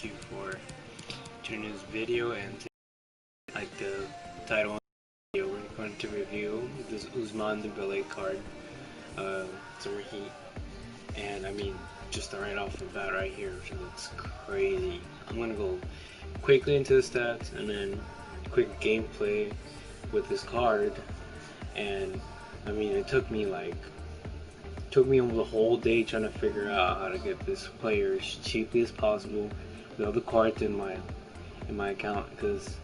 thank you for tuning this video. And like the title of the video, we're going to review this Ousmane Dembele card, Summer Heat. And I mean, just right off the bat right here, which looks crazy. I'm gonna go quickly into the stats and then quick gameplay with this card. And I mean, it took me over the whole day trying to figure out how to get this player as cheaply as possible with all the cards in my account, because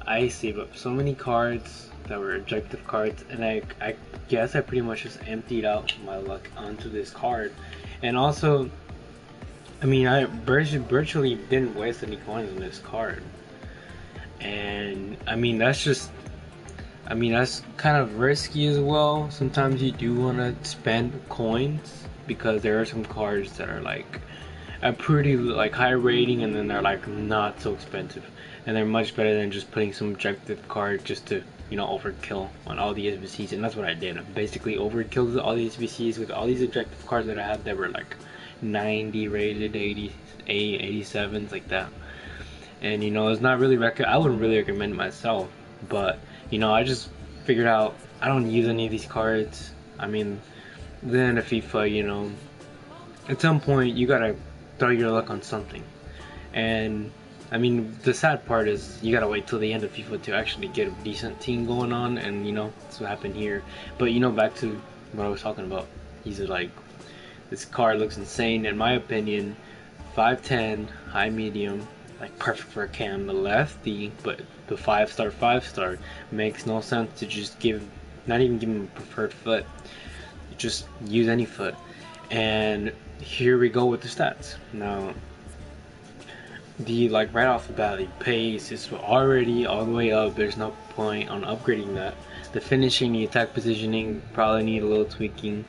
I saved up so many cards that were objective cards, and I guess I pretty much just emptied out my luck onto this card. And also, I mean, I virtually didn't waste any coins on this card. And I mean, that's kind of risky as well. Sometimes you do want to spend coins because there are some cards that are like a pretty high rating, and then they're like not so expensive, and they're much better than just putting some objective card just to, you know, overkill on all the SBCs. And that's what I did. I basically overkilled all the SBCs with all these objective cards that I had that were like 90 rated, 80, 87s, like that. And you know, it's not really I wouldn't really recommend it myself, but you know, I just figured out I don't use any of these cards. I mean, then in FIFA, you know, at some point you gotta throw your luck on something. And I mean, the sad part is you gotta wait till the end of FIFA to actually get a decent team going on, and you know, that's what happened here. But you know, back to what I was talking about, he's like, this card looks insane in my opinion. 5'10", high medium, like perfect for a cam, the lefty, but the 5-star makes no sense to just not even give him a preferred foot, just use any foot. And here we go with the stats. Now, the right off the bat, the pace is already all the way up. There's no point on upgrading that. The finishing, the attack positioning probably need a little tweaking.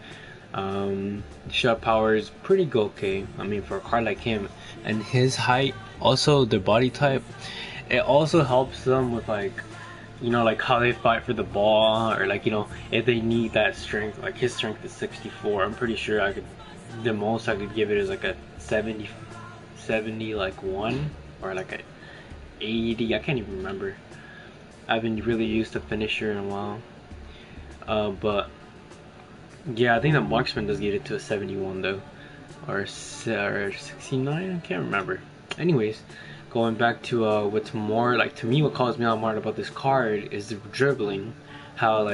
Shot power is pretty okay. I mean, for a card like him and his height, also the body type, it also helps them with you know, how they fight for the ball, or you know, if they need that strength. Like his strength is 64. I'm pretty sure the most I could give it is like a 70 1, or like a 80. I can't even remember. I haven't really used the finisher in a while. But yeah, I think the marksman does get it to a 71 though, or 69. I can't remember. Anyways, going back to what's more to me, what calls me out more about this card is the dribbling. How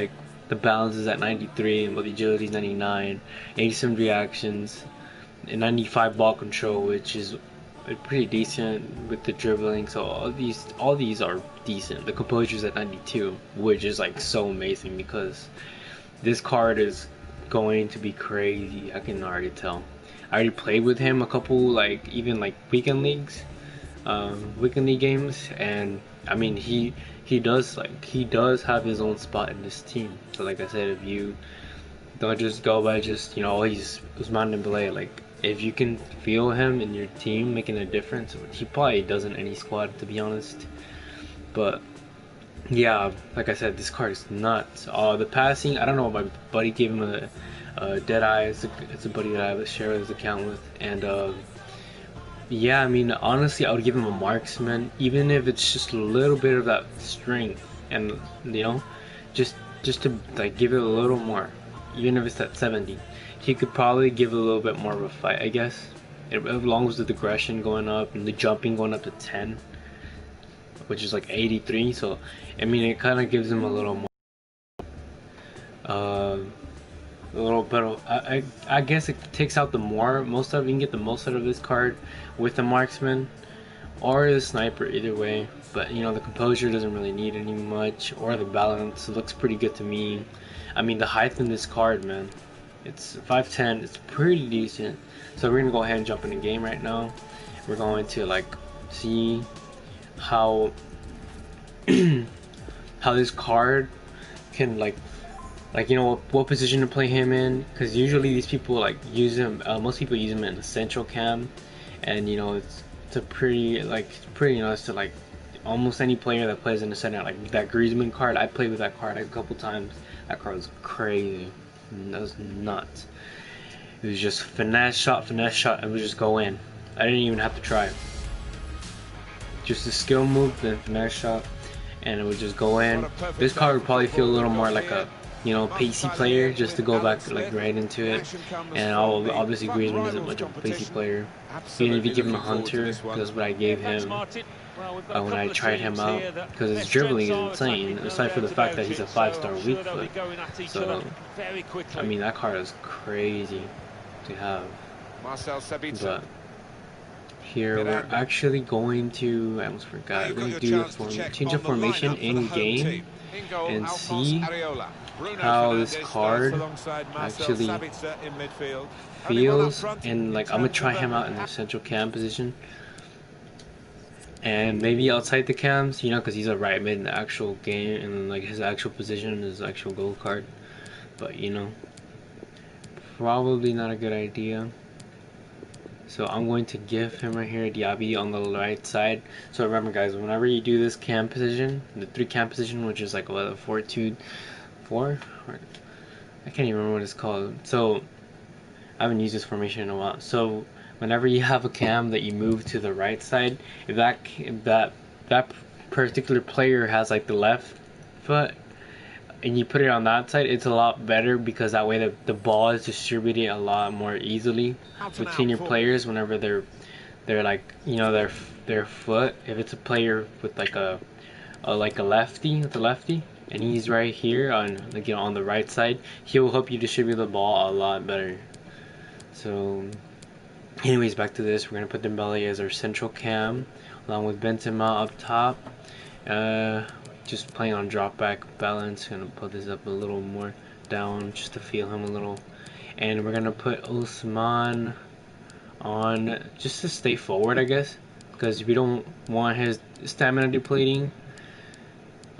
the balance is at 93, but the agility is 99, 87 reactions, and 95 ball control, which is pretty decent with the dribbling. So all these are decent. The composure is at 92, which is so amazing, because this card is going to be crazy. I can already tell. I already played with him a couple even weekend league games, and I mean, he does have his own spot in this team. So like I said, if you don't just go by just, you know, he's Ousmane Dembele, if you can feel him in your team making a difference, which he probably does in any squad, to be honest. But yeah, like I said, this card is nuts. The passing, I don't know, my buddy gave him a dead eye. It's a buddy that I share his account with. And yeah, I mean, honestly, I would give him a marksman, even if it's just a little bit of that strength, and you know, just to give it a little more. Even if it's at 70, he could probably give it a little bit more of a fight, I guess. As long as the aggression going up and the jumping going up to 10, which is 83. So I mean, it kind of gives him a little more, a little bit of, I guess it takes out most of, you can get the most out of this card with the marksman or the sniper, either way. But you know, the composure doesn't really need any much, or the balance. It looks pretty good to me. I mean, the height in this card, man, it's 5'10", it's pretty decent. So we're gonna go ahead and jump in the game right now. We're going to see how how this card can you know, what position to play him in, because usually these people use him, most people use him in the central cam, and you know, it's a pretty nice to almost any player that plays in the center. That Griezmann card, I played with that card a couple times. That card was crazy. That was nuts. It was just finesse shot, and it would just go in. I didn't even have to try. just a skill move, then finesse shot, and it would just go in. This card would probably feel a little more like a, you know, pacey player, just to go back like right into it. And obviously Griezmann isn't much of a pacey player. Even if you give him a hunter, because that's what I gave him when I tried him out, because his dribbling is insane, aside from the fact that he's a 5-star weak foot. So, I mean, that card is crazy to have. But here we're actually going to, I almost forgot, we're going to do change of formation in game and see how this card actually feels. And like, I'm going to try him out in the central cam position. And maybe outside the cams, you know, because he's a right mid in the actual game, and like his actual position is actual goal card. But you know, probably not a good idea. So I'm going to give him right here Diaby on the right side. So remember, guys, whenever you do this cam position, the 3 cam position, which is like what, a 4-2-4, I can't even remember what it's called. So I haven't used this formation in a while. So whenever you have a cam that you move to the right side, if that particular player has like the left foot and you put it on that side, it's a lot better, because that way the ball is distributed a lot more easily between your players whenever they're like, you know, their foot. If it's a player with like a lefty, and he's right here on, like, you know, on the right side, he'll help you distribute the ball a lot better. So anyways, back to this. We're gonna put Dembele as our central cam, along with Benzema up top. Just playing on drop back balance. Gonna put this up a little more down just to feel him a little. And we're gonna put Ousmane on just to stay forward, I guess, because we don't want his stamina depleting.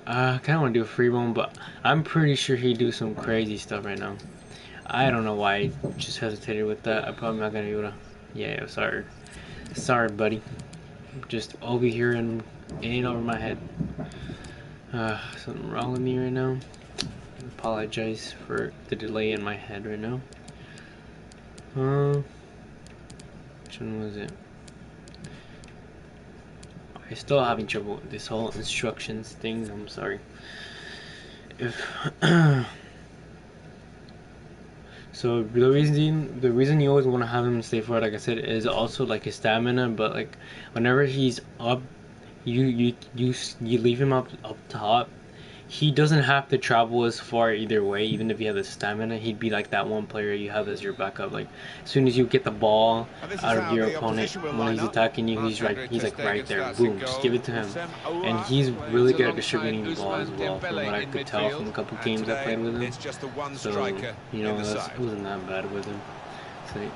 I kinda wanna do a free roam, but I'm pretty sure he'd do some crazy stuff right now. I don't know why I just hesitated with that. I'm probably not gonna be able to. Yeah, sorry buddy. Just over here and in over my head. Something wrong with me right now. I apologize for the delay in my head right now. Which one was it? I'm still having trouble with this whole instructions thing. I'm sorry. So the reason you always want to have him stay forward, like I said, is also like his stamina. But like whenever he's up, you leave him up top. He doesn't have to travel as far either way. Even if he had the stamina, he'd be like that one player you have as your backup. Like as soon as you get the ball out of your opponent when he's attacking you, he's like right there. Boom, just give it to him. And he's really good at distributing the ball as well, from what I could tell from a couple games I played with him. So you know, it wasn't that bad with him. So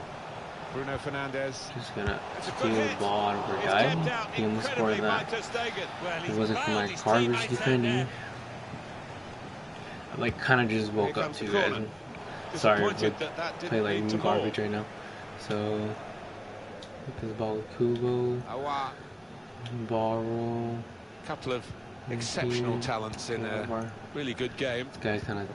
Bruno Fernandes just gonna steal the ball out of our guy. He almost scored that. It wasn't for my garbage defending. I like kind of just woke up too, guys. Sorry, I play like garbage right now. So put this ball with Kubo. Ball roll. Couple of exceptional talents in a really good game. This guy's kind of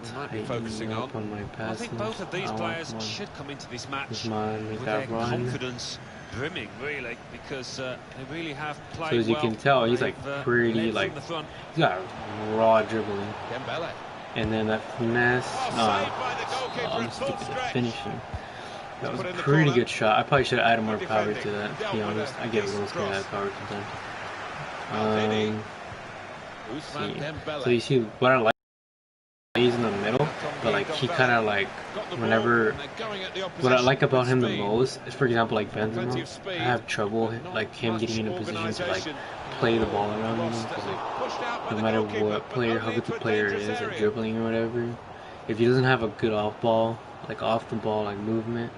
tightening up on my passes. I think both of these players should come into this match with their confidence brimming, really, because they really have played so as you can tell, he's like pretty like he's got raw dribbling. Dembele. And then that finesse, I'm stupid at finishing. That was a pretty good shot. I probably should have added more power to that, to be honest. I get a little scared of that power sometimes. So you see what I like, he's in the middle, but like he kind of like, whenever, what I like about him the most is, for example, like Benzema, I have trouble like him getting in a position to like play the ball around him, because like no matter what player, how good the player is or dribbling or whatever, if he doesn't have a good off the ball like movement,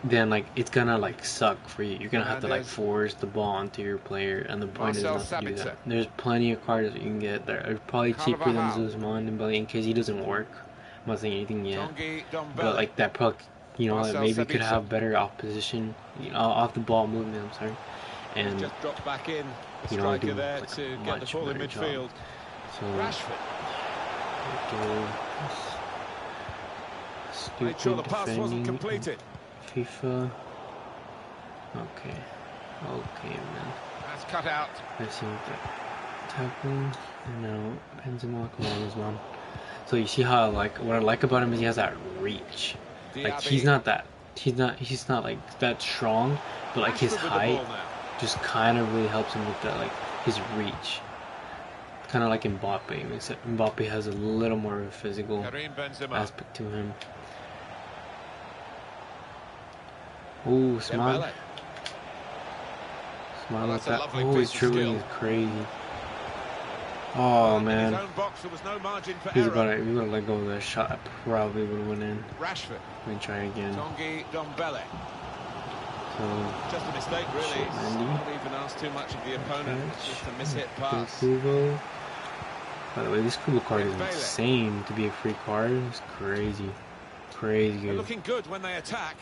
then like it's gonna like suck for you. You're gonna have to like force the ball onto your player, and the point is not to do that. There's plenty of cards that you can get that are probably cheaper than Ousmane Dembele in case he doesn't work. I'm not saying anything yet, but like that probably, you know, like maybe could have better off position, you know, off the ball movement. I'm sorry, and just dropped back in. You know, do there like to a get the ball in midfield. So Rashford. Stupid sure the pass defending. wasn't completed. FIFA. Okay, man. That's cut out. I see that tackling, and now Benzema, come on, Ousmane. So you see how what I like about him is he has that reach. Like he's not like that strong, but like his height just kind of really helps him with that, like his reach. Kind of like Mbappe, except Mbappe has a little more of a physical aspect to him. Oh, Ousmane. Ousmane with that. Oh, his dribbling is crazy. Oh man, he was about to let go of that shot. I probably would have went in. Rashford. Let me try again. Dembele. So, just a mistake, really. Not even asked too much of the opponent. It's just a mishit pass. Kubo. By the way, this Kubo card is insane to be a free card. It's crazy, crazy good. They're looking good when they attack.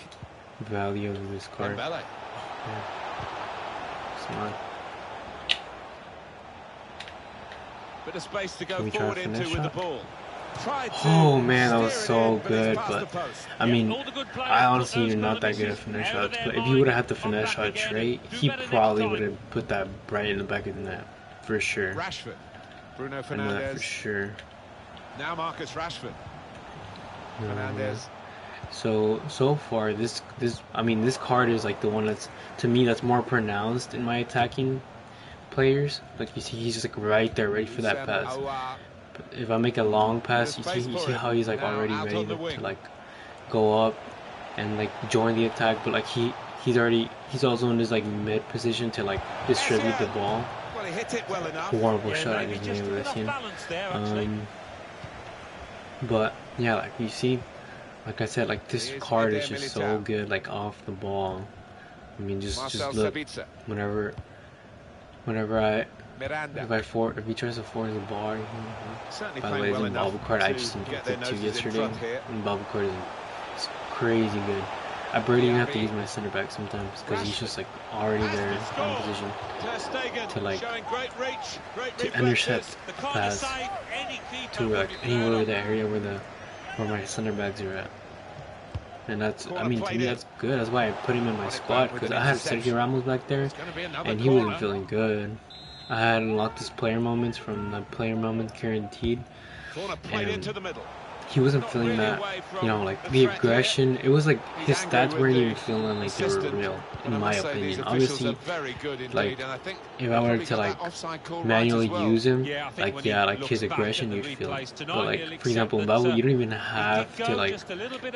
Value of this card. Dembele. Yeah. Smart. Bit of space to go forward into with the ball. Oh man, that was so good, but I mean, I honestly am not that good at finesse shots, but if he would have had the finesse shot trait, he probably would have put that right in the back of the net, for sure. Rashford. Bruno I know that for sure. Now Marcus Rashford. Fernandez. So far, this card is like the one that's, to me, that's more pronounced in my attacking players. Like you see, he's just like right there, ready for that pass. But if I make a long pass, you see how he's like already ready to like go up and like join the attack. But like he's also in this like mid position to like distribute the ball. Horrible shot I just made with him. But yeah, like you see, like I said, like this card is just so good, like off the ball. I mean, just look, whenever if he tries to force the ball, by the way, it's a bubble card. I just did two yesterday, and bubble card is crazy good. I barely even have to use my center back sometimes because he's just like already there in position to like to intercept the pass to like anywhere in that area where my center backs are at. And that's, I mean, to me that's good. That's why I put him in my squad, because I had Sergio Ramos back there and he wasn't feeling good. I had unlocked his player moments from the player moments guaranteed, and he wasn't feeling that, you know, like the aggression. It was like his stats weren't even feeling like they were real, in my opinion. Obviously, like if I were to like manually use him, like yeah, like his aggression you'd feel. But like for example, in Babu, you don't even have to like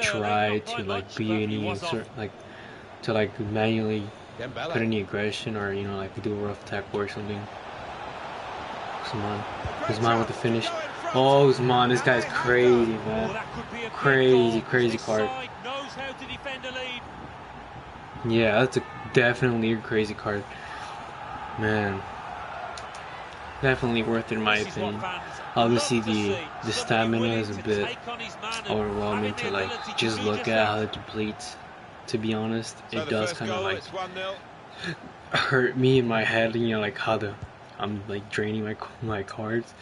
try to like be any sort like to like manually put any aggression or, you know, like do a rough tackle or something. Ousmane with the finish. Oh, Ousmane, this guy's crazy, man. Crazy card. Yeah, that's definitely a crazy card. Man. Definitely worth it in my opinion. Obviously the stamina is a bit overwhelming to like just look at how it depletes. To be honest, it does kind of like hurt me in my head, you know, like how I'm like draining my cards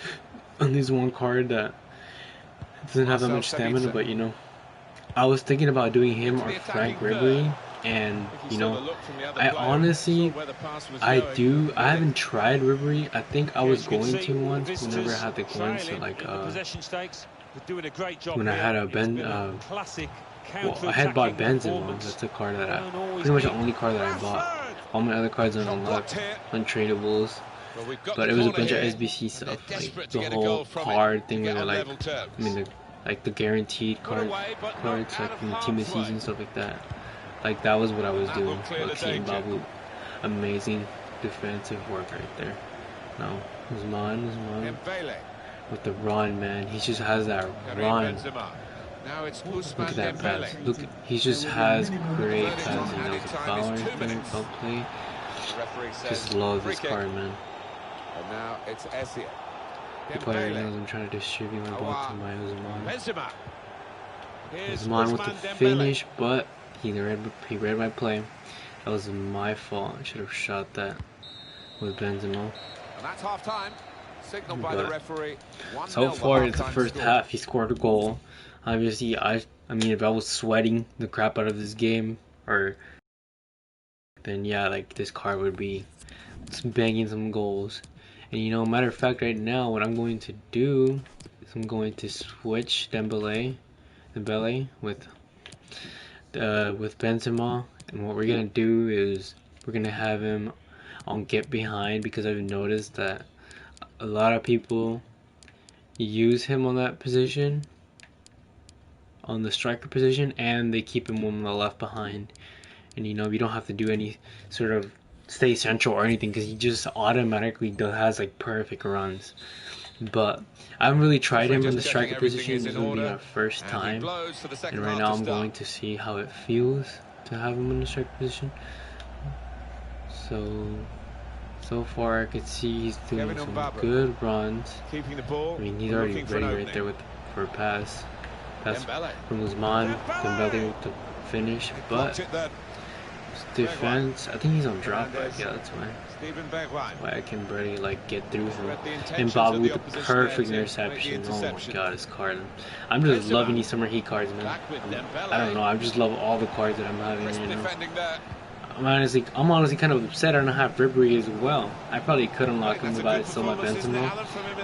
on this one card that doesn't have that much stamina. But you know, I was thinking about doing him or Frank Ribery, and you know, I honestly I haven't tried Ribery. I think I was going to once whenever I had the coins, so like when I had a well, I had bought Benzema. That's a card that pretty much the only card that I bought. All my other cards are unlocked, untradables. But it was a bunch of SBC stuff, like the whole card thing where like, I mean, the guaranteed cards, like from the Team of the Season, stuff like that. Like that was what I was doing. Lucky and Babu, amazing defensive work right there. No, Ousmane with the run, man. He just has that run. Look at that pass. Look, he just has great passing. That was a foul right there, foul play. Just love this card, man. And now it's Essia. The player knows I'm trying to distribute my ball to my Ousmane. Ousmane with the finish, but he read my play. That was my fault. I should have shot that with Benzema. And that's half time. Signaled by the referee. So far, it's the first half. He scored a goal. Obviously, I mean, if I was sweating the crap out of this game, or then yeah, like this card would be banging some goals. And you know, matter of fact, right now, what I'm going to do is I'm going to switch Dembele with Benzema, and what we're gonna do is we're gonna have him on get behind, because I've noticed that a lot of people use him on that position, on the striker position, and they keep him on the left behind. And you know, you don't have to do any sort of stay central or anything, because he just automatically has like perfect runs. But I haven't really tried him in the striker position. This will be our first time, and right now I'm going to see how it feels to have him in the striker position. So far I could see he's doing some good runs. I mean, he's already ready right there for a pass from Ousmane Dembele with the finish, but defense, I think he's on drop back. Yeah, that's why. I can barely like get through him. And Bob with the perfect interception. Oh my god, his card. I'm just loving these summer heat cards, man. I don't know. I just love all the cards that I'm having. You know, I'm honestly kind of upset I don't have Ribery as well. I probably could unlock him if I still my Benzema,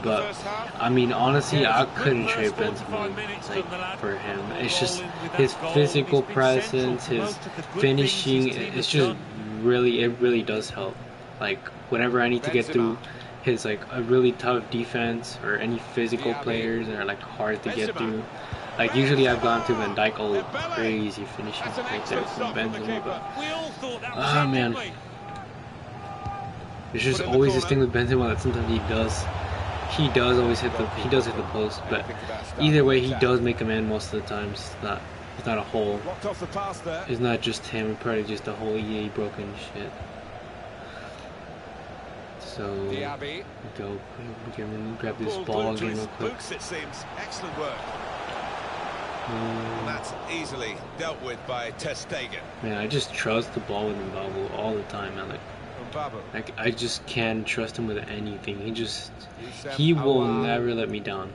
but I mean, honestly, I couldn't trade Benzema like for him. It's just his physical presence, his finishing. It's just really, it really does help. Like whenever I need to get through his like a really tough defense or any physical players that are like hard to get through. Like usually I've gone to Van Dijk, all crazy finishing right there from Benzema, but oh man, there's just always this thing with Benzema that sometimes he does always hit the post, but either way he does make a man most of the time. It's not a hole. It's not just him, probably just the whole EA broken shit. So go grab this ball again real quick. Excellent work. And that's easily dealt with by Ter Stegen. Man, I just trust the ball with Mbabu all the time, man. Like I just can't trust him with anything. He will never let me down.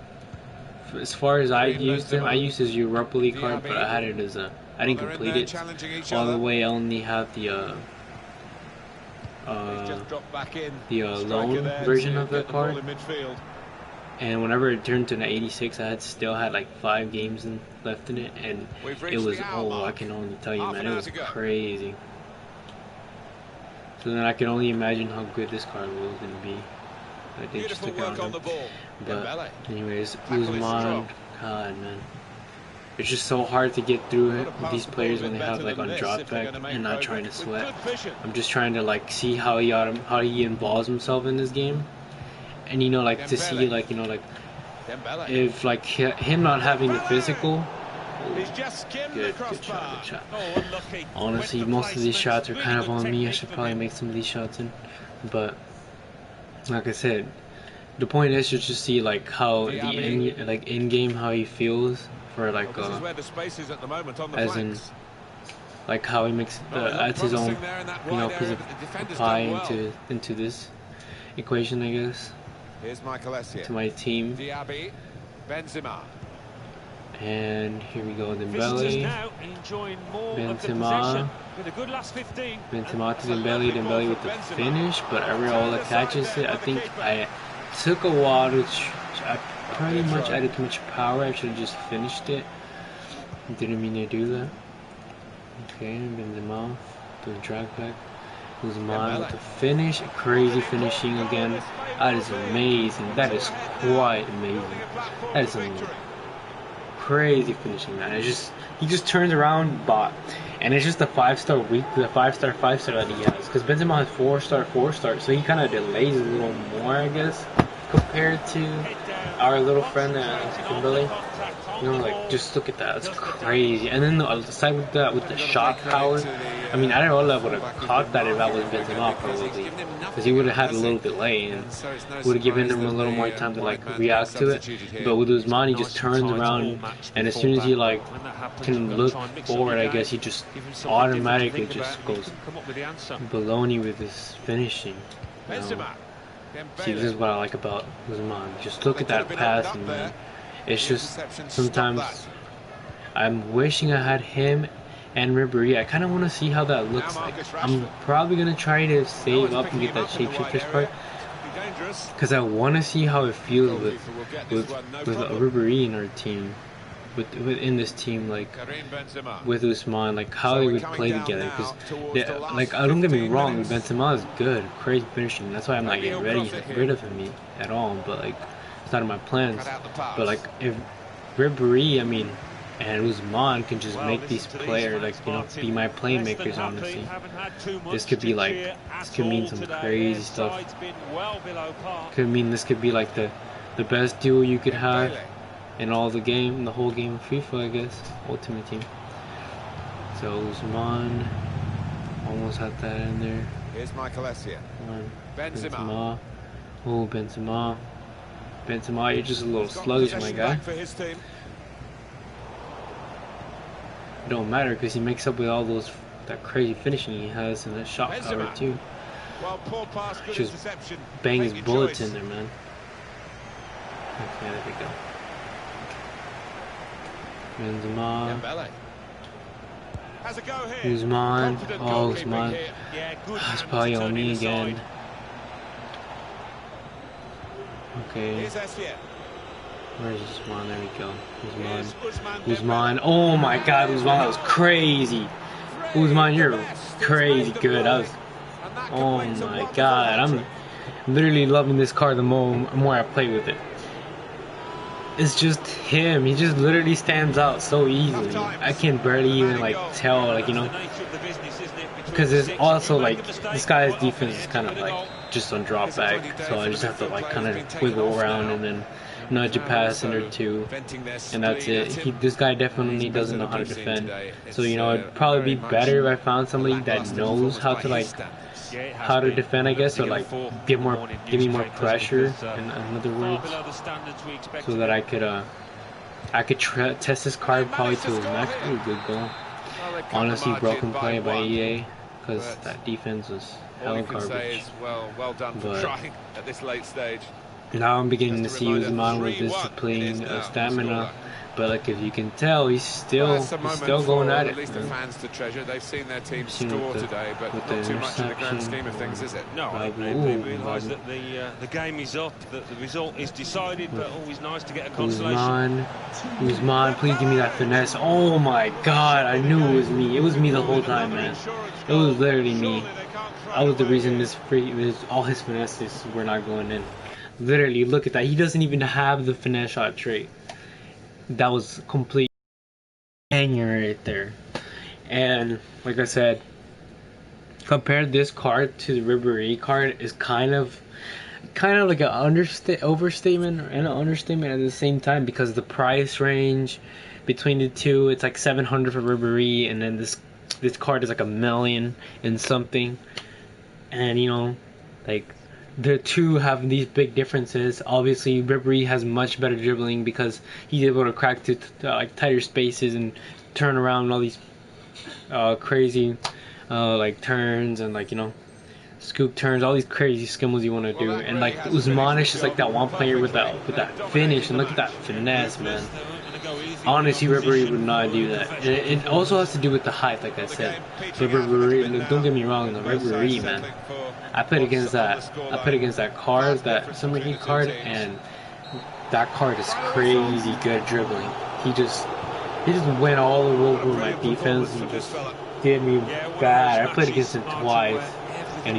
As far as I used him, I used his Europa League card, but I had it as I didn't complete it all the way. I only have the loan version of the card. And whenever it turned to an 86, I still had like 5 games left in it, and it was, I can only tell you, man, it was crazy. So then I can only imagine how good this card was going to be. I did just took out him. But anyways, Ousmane, God, man. It's just so hard to get through it with these players when they have like on drop back and not trying to sweat. I'm just trying to like see how he involves himself in this game. And you know, like to see, like, you know, like if like him not having the physical. Good shot. Honestly, most of these shots are kind of on me. I should probably make some of these shots in, but like I said, the point is just to see like how in game how he feels for like as in like how he makes adds his own, you know, piece of pie into this equation, I guess. To my team. Benzema. And here we go, Dembele. Benzema to Dembele with the finish, but Areola catches it. I think I took a while I pretty much added too much power. I should have just finished it. Didn't mean to do that. Okay, Benzema to the drag back. Ousmane with the finish, crazy finishing again. That is amazing. That is quite amazing. That is amazing. Crazy finishing, man. He just turns around, and it's just the 5-star that he has. Because Benzema has 4-star, so he kind of delays a little more, I guess, compared to our little friend Dembele. You know, like, just look at that. That's crazy. And then the side with the shot power. I mean, I don't know if I would have caught that if that was Benzema, probably. Because he would have had a little delay and would have given him a little more time to, like, react to it. But with Ousmane, he just turns around, and as soon as he, like, can look forward, I guess he just automatically just goes baloney with his finishing. See, this is what I like about Ousmane. Just look at that passing, man. It's just sometimes I'm wishing I had him and Ribery. I kind of want to see how that looks like. I'm probably gonna try to save up and get that shapeshifter's card because I want to see how it feels with Ribery in our team, in this team, like with Ousmane, like how they would play together. Because like, don't get me wrong, Benzema is good, crazy finishing. That's why I'm not getting rid of him at all. But like, it's not in my plans. But like, if Ribery, I mean, and Ousmane can just make these players, like, you know, be my playmakers. Honestly, this could be like, this could mean some crazy stuff. Could mean this could be like the best duo you could have in all the whole game of FIFA, I guess. Ultimate Team. So Ousmane almost had that in there. Here's Michael Essien. Benzema. Oh, Benzema. Benzema, you're just a little sluggish, my guy. It don't matter because he makes up with all that crazy finishing he has and the shot power too. Just bang his bullets in there, man. Okay, there we go. Benzema. Ousmane. Oh, Ousmane. It's probably on me again. Okay. Where's Ousmane? There we go. Ousmane. Oh my god, Ousmane, that was crazy. Ousmane, you're crazy good. Oh my god. I'm literally loving this card the more I play with it. It's just him. He just literally stands out so easily. I can barely even like tell, like, you know, because it's also like this guy's defense is kind of like just on drop back, so I just have to like kind of wiggle around and then nudge a pass in or two, and that's it. This guy definitely doesn't know how to defend. So, you know, it'd probably be better if I found somebody that knows how to defend, I guess, or like give me more pressure, in other words, so that I could test this card probably to his max. Ooh, good goal. Honestly, broken play by EA because that defense was hella garbage. But at this late stage. now I'm beginning to see Ousmane with discipline, stamina. But like, if you can tell, he's still going at it. The fans to treasure. They've seen their team score today, but not too much in the grand scheme of things, is it? No, they realise that the game is up, that the result is decided, but always nice to get a consolation. Ousmane, please give me that finesse. Oh my god, I knew it was me. It was me the whole time, man. It was literally me. I was the reason all his finesses were not going in. Literally, look at that. He doesn't even have the finesse shot trait. That was complete banger right there. And like I said, compare this card to the Ribery card is kind of like an overstatement and an understatement at the same time, because the price range between the two, it's like 700 for Ribery, and then this card is like $1 million and something. And you know, like, the two have these big differences. Obviously, Ribery has much better dribbling because he's able to crack to like tighter spaces and turn around all these crazy like turns and, like, you know, scoop turns, all these crazy skills you want to do. And like Ousmane is just like that one player with that finish, and look at that finesse, man. Honestly, Ribery would not do that. And it also has to do with the height, like I said. So Ribery, don't get me wrong, the Ribery, man. I played against that card, that Summer Heat card, and that card is crazy good dribbling. He just went all over my defense and just did me bad. I played against him twice, and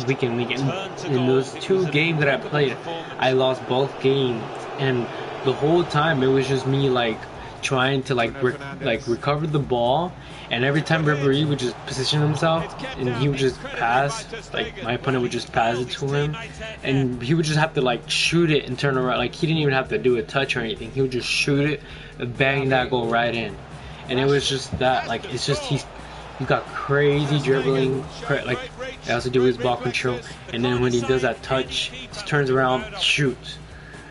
week in. In those 2 games that I played, I lost both games, and the whole time it was just me like trying to recover the ball, and every time Ribery would just position himself and he would just pass, like my opponent would just pass it to him, and he would just have to like shoot it and turn around. Like, he didn't even have to do a touch or anything. He would just shoot it and bang that goal right in. And it was just that, like, it's just he's got crazy dribbling, like it has to do with his ball control, and then when he does that touch, he just turns around, shoots.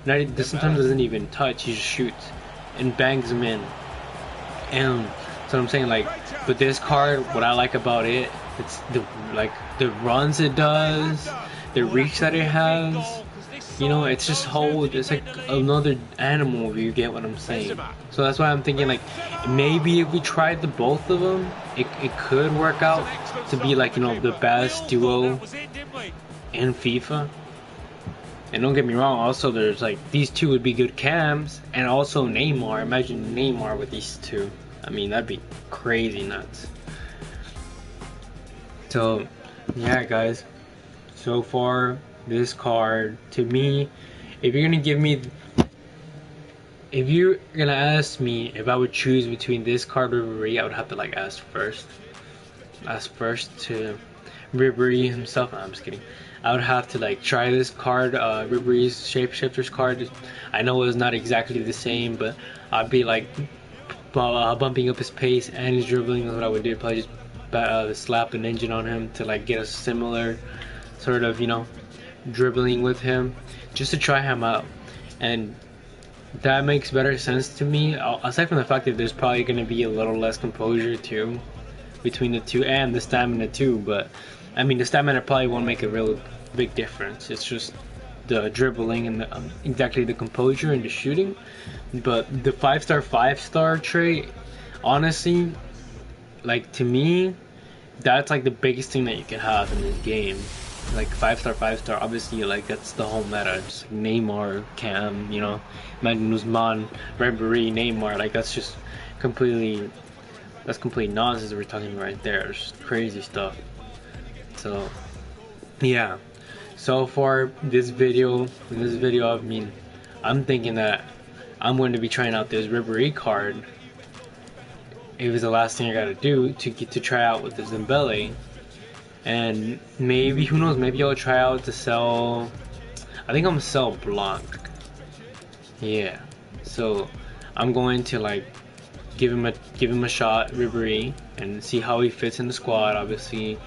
Sometimes doesn't even touch, he just shoots and bangs them in. And so I'm saying, like, but this card, what I like about it, it's the runs it does, the reach that it has, you know, it's just it's like another animal, if you get what I'm saying. So that's why I'm thinking, like, maybe if we tried the both of them, it could work out to be like, you know, the best duo in FIFA. And don't get me wrong, also there's like, these two would be good cams, and also Neymar. Imagine Neymar with these two. I mean, that'd be crazy nuts. So yeah, guys, so far this card, to me, if you're gonna ask me if I would choose between this card or Ribery, I would have to like ask first to Ribery himself. No, I'm just kidding. I would have to like try this card, Ribery's Shapeshifter's card. I know it's not exactly the same, but I'd be like bumping up his pace and his dribbling is what I would do. Probably just slap an engine on him to like get a similar sort of, you know, dribbling with him, just to try him out. And that makes better sense to me, aside from the fact that there's probably going to be a little less composure too between the two, and the stamina too. But I mean, the stamina probably won't make a real big difference. It's just the dribbling and exactly the composure and the shooting. But the 5-star trait, honestly, like, to me, that's like the biggest thing that you can have in this game. Like 5-star, obviously, like, that's the whole meta. Just like Neymar, Cam, you know, imagine Ousmane, Dembele, Neymar. Like, that's complete nonsense we're talking right there. It's just crazy stuff. So yeah, so far this video, I mean, I'm thinking that I'm going to be trying out this Ribery card. It was the last thing I gotta do to get to try out with this Dembele. And maybe, who knows, maybe I'll try out to sell, I think I'm gonna sell Blanc. Yeah, so I'm going to like give him a shot, Ribery, and see how he fits in the squad. Obviously,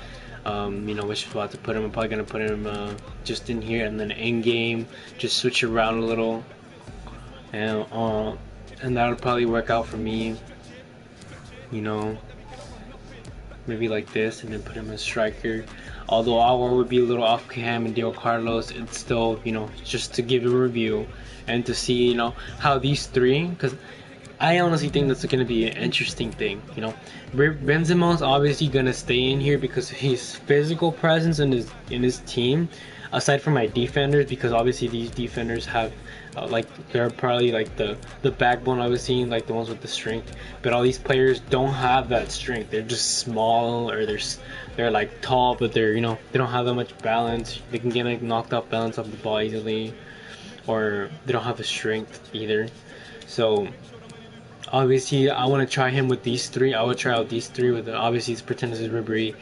you know, which spot to put him. I'm probably gonna put him just in here, and then in game just switch around a little, and that'll probably work out for me. You know, maybe like this, and then put him as striker. Although Aouar would be a little off cam and Diego Carlos, it's still, you know, just to give a review and to see, you know, how these three, because I honestly think that's going to be an interesting thing. You know, Benzema's obviously going to stay in here because of his physical presence in his team, aside from my defenders, because obviously these defenders have like, they're probably like the backbone, obviously, like the ones with the strength. But all these players don't have that strength. They're just small, or they're like tall, but they're, you know, they don't have that much balance. They can get like knocked off balance off the ball easily, or they don't have the strength either. So obviously I want to try him with these three. I would try out these three with obviously pretend this is Ribery,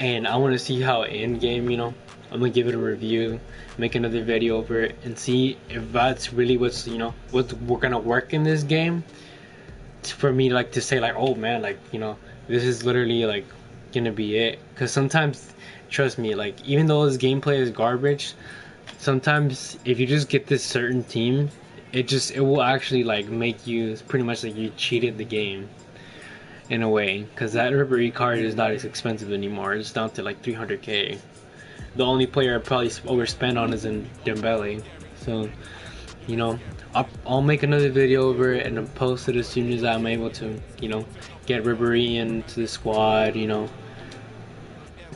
and I want to see how in game, you know, I'm gonna give it a review, make another video over it, and see if that's really what's, you know, what's we're gonna work in this game. For me, like, to say like, oh man, like, you know, this is literally like gonna be it. Because sometimes, trust me, like, even though this gameplay is garbage, sometimes if you just get this certain team, it will actually like make you, it's pretty much like you cheated the game in a way. Because that Ribery card is not as expensive anymore. It's down to like 300k. The only player I probably overspend on is in Dembele. So, you know, I'll make another video over it and I'll post it as soon as I'm able to, you know, get Ribery into the squad, you know.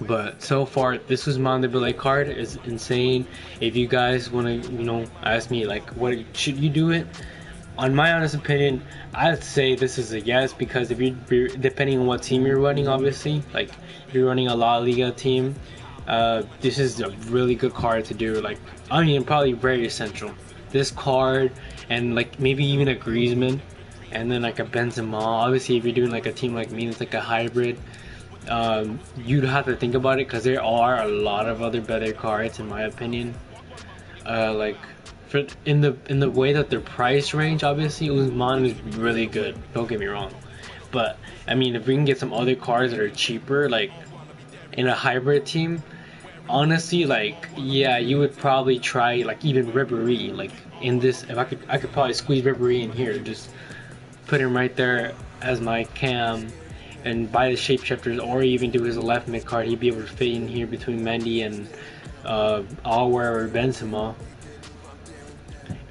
But so far, this Ousmane Dembele card is insane. If you guys want to, you know, ask me like, what should you do it? On my honest opinion, I'd say this is a yes, because if you're depending on what team you're running, obviously, like if you're running a La Liga team, this is a really good card to do. Like, I mean, probably very essential. This card, and like maybe even a Griezmann, and then like a Benzema. Obviously, if you're doing like a team like me, it's like a hybrid. You'd have to think about it, because there are a lot of other better cards in my opinion. Like, in the way that their price range, obviously Ousmane is really good. Don't get me wrong, but I mean, if we can get some other cards that are cheaper, like in a hybrid team, honestly, like, yeah, you would probably try like even Ribery. Like in this, if I could probably squeeze Ribery in here, just put him right there as my cam, and buy the shapeshifters, or even do his left mid card. He'd be able to fit in here between Mendy and Aouar or Benzema.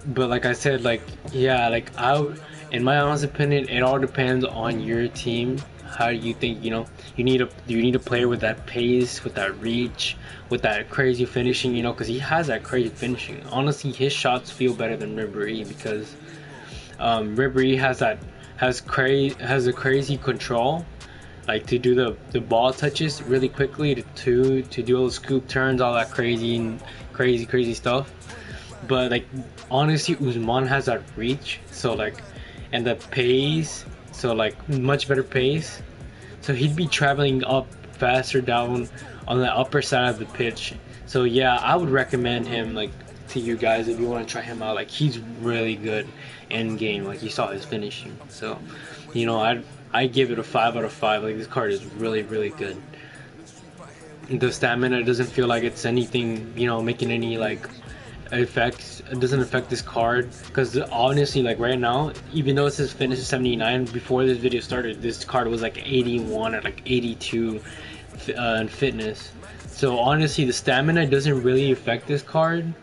but like I said, like yeah, like in my honest opinion, it all depends on your team. How do you think, you need a player with that pace, with that reach, with that crazy finishing, because he has that crazy finishing. Honestly, his shots feel better than Ribéry because Ribéry has a crazy control, like to do the ball touches really quickly, to do those scoop turns, all that crazy stuff. But like honestly, Ousmane has that reach, so like, and the pace, so like much better pace. So he'd be traveling up faster down on the upper side of the pitch. So yeah, I would recommend him like to you guys if you want to try him out. Like he's really good in game. Like you saw his finishing. So I give it a 5 out of 5. Like this card is really good. The stamina doesn't feel like it's anything, making any like effects. It doesn't affect this card because honestly, like right now, even though it says fitness is 79, before this video started, this card was like 81 or like 82 in fitness. So honestly, the stamina doesn't really affect this card,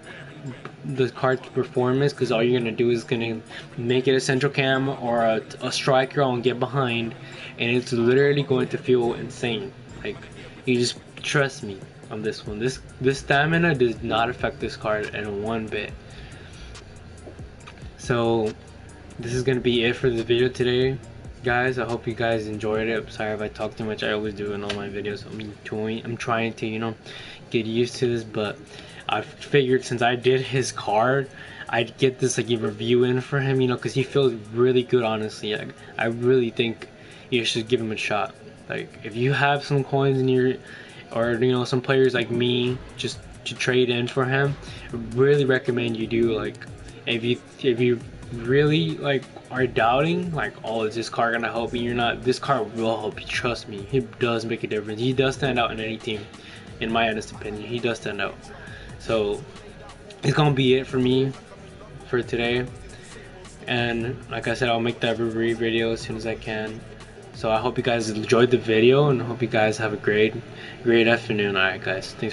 the card's performance, because all you're gonna do is gonna make it a central cam or a striker and get behind, and it's literally going to feel insane. Like you just trust me on this one. This stamina does not affect this card in one bit. So this is gonna be it for the video today, guys. I hope you guys enjoyed it. I'm sorry if I talk too much. I always do in all my videos. I'm trying to get used to this, but I figured since I did his card, I'd get this like a review in for him, because he feels really good. Honestly, like, I really think you should give him a shot. Like if you have some coins in your, or some players like me, just to trade in for him, I really recommend you do. Like if you really like are doubting, like, oh, is this card gonna help me? You're not. This card will help you. Trust me, he does make a difference. He does stand out in any team, in my honest opinion. He does stand out. So it's gonna be it for me for today, and like I said, I'll make that review video as soon as I can. So I hope you guys enjoyed the video, and hope you guys have a great afternoon. Alright guys, thanks for